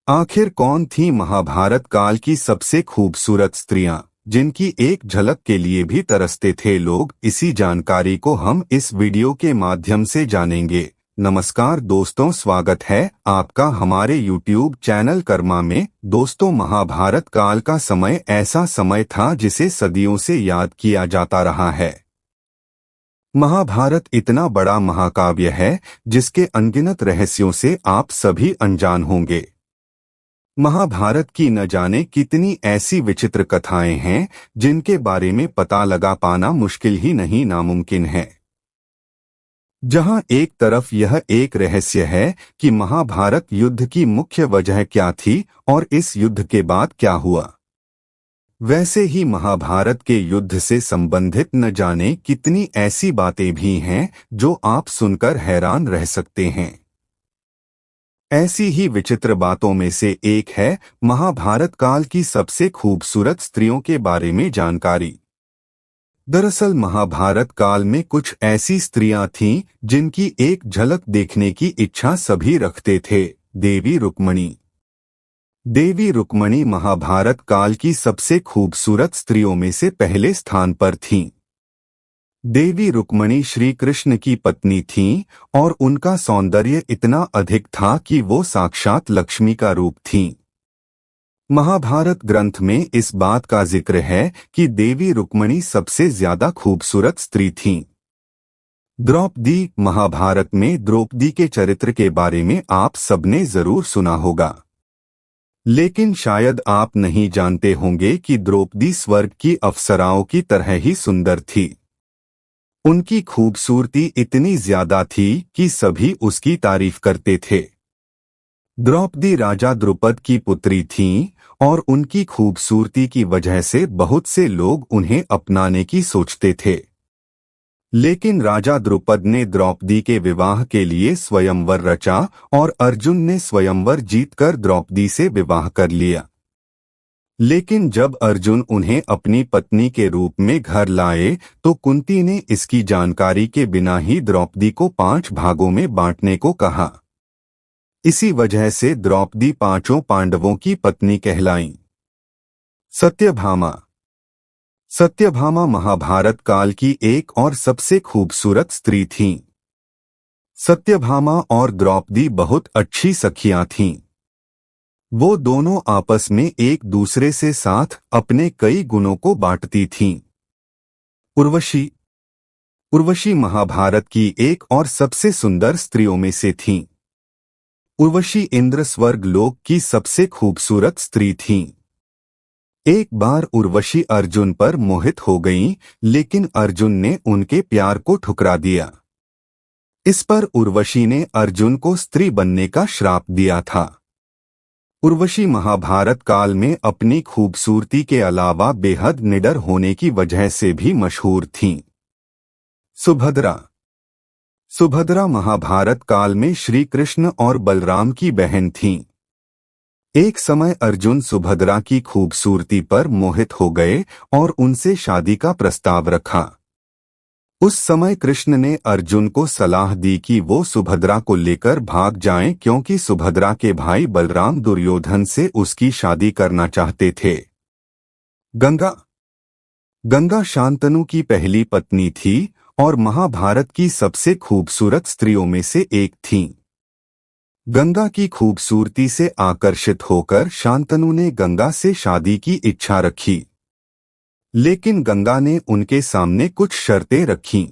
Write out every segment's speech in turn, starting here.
आखिर कौन थी महाभारत काल की सबसे खूबसूरत स्त्रियां, जिनकी एक झलक के लिए भी तरसते थे लोग? इसी जानकारी को हम इस वीडियो के माध्यम से जानेंगे। नमस्कार दोस्तों, स्वागत है आपका हमारे YouTube चैनल कर्मा में। दोस्तों, महाभारत काल का समय ऐसा समय था जिसे सदियों से याद किया जाता रहा है। महाभारत इतना बड़ा महाकाव्य है जिसके अनगिनत रहस्यों से आप सभी अनजान होंगे। महाभारत की न जाने कितनी ऐसी विचित्र कथाएं हैं जिनके बारे में पता लगा पाना मुश्किल ही नहीं नामुमकिन है। जहां एक तरफ यह एक रहस्य है कि महाभारत युद्ध की मुख्य वजह क्या थी और इस युद्ध के बाद क्या हुआ, वैसे ही महाभारत के युद्ध से संबंधित न जाने कितनी ऐसी बातें भी हैं जो आप सुनकर हैरान रह सकते हैं। ऐसी ही विचित्र बातों में से एक है महाभारत काल की सबसे खूबसूरत स्त्रियों के बारे में जानकारी। दरअसल महाभारत काल में कुछ ऐसी स्त्रियां थीं जिनकी एक झलक देखने की इच्छा सभी रखते थे। देवी रुक्मिणी। देवी रुक्मिणी महाभारत काल की सबसे खूबसूरत स्त्रियों में से पहले स्थान पर थीं। देवी रुक्मिणी श्री कृष्ण की पत्नी थीं और उनका सौंदर्य इतना अधिक था कि वो साक्षात लक्ष्मी का रूप थीं। महाभारत ग्रंथ में इस बात का जिक्र है कि देवी रुक्मिणी सबसे ज्यादा खूबसूरत स्त्री थीं। द्रौपदी। महाभारत में द्रौपदी के चरित्र के बारे में आप सबने जरूर सुना होगा, लेकिन शायद आप नहीं जानते होंगे कि द्रौपदी स्वर्ग की अप्सराओं की तरह ही सुंदर थी। उनकी खूबसूरती इतनी ज्यादा थी कि सभी उसकी तारीफ करते थे। द्रौपदी राजा द्रुपद की पुत्री थीं और उनकी खूबसूरती की वजह से बहुत से लोग उन्हें अपनाने की सोचते थे। लेकिन राजा द्रुपद ने द्रौपदी के विवाह के लिए स्वयंवर रचा और अर्जुन ने स्वयंवर जीतकर द्रौपदी से विवाह कर लिया। लेकिन जब अर्जुन उन्हें अपनी पत्नी के रूप में घर लाए तो कुंती ने इसकी जानकारी के बिना ही द्रौपदी को 5 भागों में बांटने को कहा। इसी वजह से द्रौपदी 5 पांडवों की पत्नी कहलाईं। सत्यभामा। सत्यभामा महाभारत काल की एक और सबसे खूबसूरत स्त्री थीं। सत्यभामा और द्रौपदी बहुत अच्छी सखियां थीं। वो दोनों आपस में एक दूसरे से साथ अपने कई गुणों को बांटती थीं। उर्वशी। उर्वशी महाभारत की एक और सबसे सुंदर स्त्रियों में से थीं। उर्वशी इंद्र स्वर्ग लोक की सबसे खूबसूरत स्त्री थीं। एक बार उर्वशी अर्जुन पर मोहित हो गईं, लेकिन अर्जुन ने उनके प्यार को ठुकरा दिया। इस पर उर्वशी ने अर्जुन को स्त्री बनने का श्राप दिया था। उर्वशी महाभारत काल में अपनी खूबसूरती के अलावा बेहद निडर होने की वजह से भी मशहूर थीं। सुभद्रा। सुभद्रा महाभारत काल में श्री कृष्ण और बलराम की बहन थीं। एक समय अर्जुन सुभद्रा की खूबसूरती पर मोहित हो गए और उनसे शादी का प्रस्ताव रखा। उस समय कृष्ण ने अर्जुन को सलाह दी कि वो सुभद्रा को लेकर भाग जाएं, क्योंकि सुभद्रा के भाई बलराम दुर्योधन से उसकी शादी करना चाहते थे। गंगा। गंगा शांतनु की पहली पत्नी थी और महाभारत की सबसे खूबसूरत स्त्रियों में से एक थीं। गंगा की खूबसूरती से आकर्षित होकर शांतनु ने गंगा से शादी की इच्छा रखी, लेकिन गंगा ने उनके सामने कुछ शर्तें रखीं,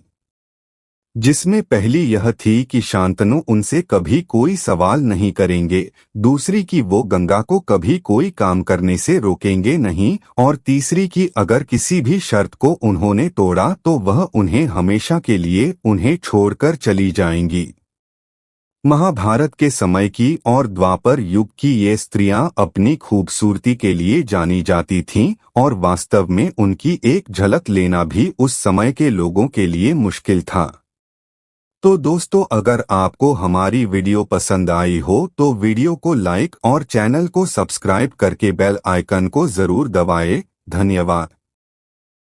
जिसमें पहली यह थी कि शांतनु उनसे कभी कोई सवाल नहीं करेंगे, दूसरी कि वो गंगा को कभी कोई काम करने से रोकेंगे नहीं, और तीसरी कि अगर किसी भी शर्त को उन्होंने तोड़ा तो वह उन्हें हमेशा के लिए उन्हें छोड़कर चली जाएंगी। महाभारत के समय की और द्वापर युग की ये स्त्रियां अपनी खूबसूरती के लिए जानी जाती थीं और वास्तव में उनकी एक झलक लेना भी उस समय के लोगों के लिए मुश्किल था। तो दोस्तों, अगर आपको हमारी वीडियो पसंद आई हो तो वीडियो को लाइक और चैनल को सब्सक्राइब करके बेल आइकन को जरूर दबाएं। धन्यवाद।